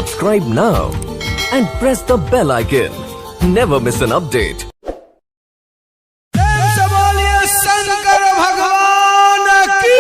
subscribe now and press the bell icon. Never miss an update. Shankar भगवान की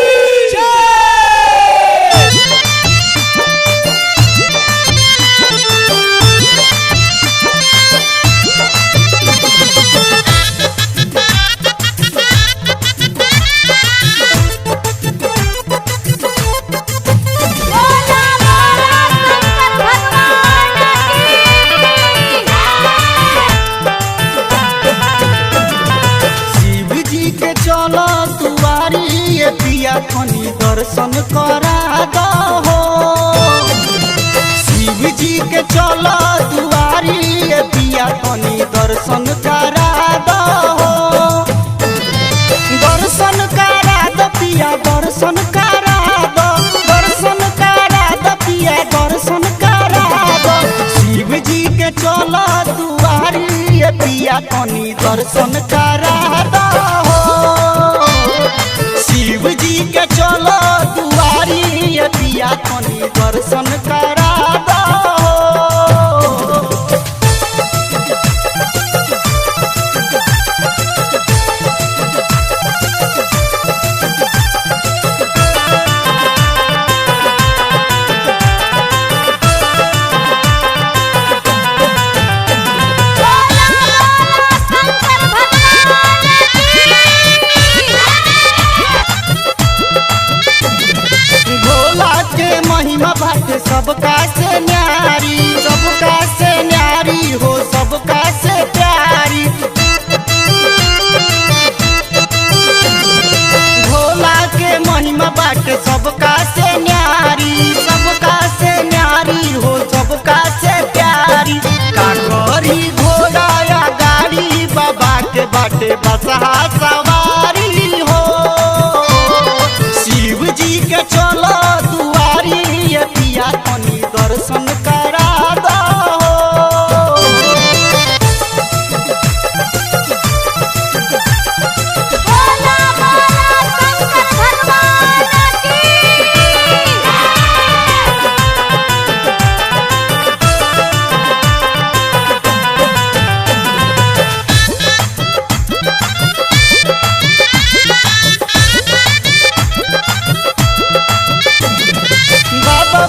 चलो दुआरी ये पिया खनी दर्शन करा दो। शिव जी के चलो दुआरी ये पिया खनी दर्शन करा दो। दर्शन करा दो पिया दर्शन करा दो। दर्शन करा दो पिया दर्शन करा दो। शिव जी के चलो दुआरी ये पिया खनी दर्शन करा दो। शिव जी के चलो दुआरी ये पिया खनी दर्शन करा दो। महिमा बाटे सबका से न्यारी, सबका से न्यारी हो सबका से प्यारी। भोला के महिमा बाटे सबका से न्यारी, सबका से न्यारी हो सबका से प्यारी। काकोरी घोड़ा या गाड़ी बाबा के बाटे बसहा सवारी हो। शिव जी के चलो ये पिया खनी दर्शन करा दो।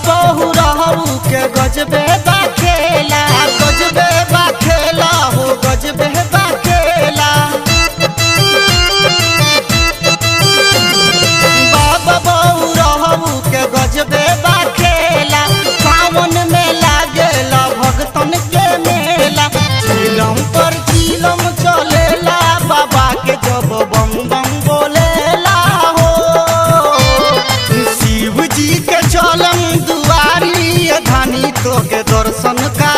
बहु रहू के गजबे बा खेला, गजबे बा खेला हो गजबे बा खेला। बाबा बहु रहू के गजबे बा खेला। सावन में लागेला भगतन के मेला। चिलम पर चिलम चलेला बाबा के जब बम बम बोलेला हो। शिव जी के चलम दुआरी धानी तो के दर्शन का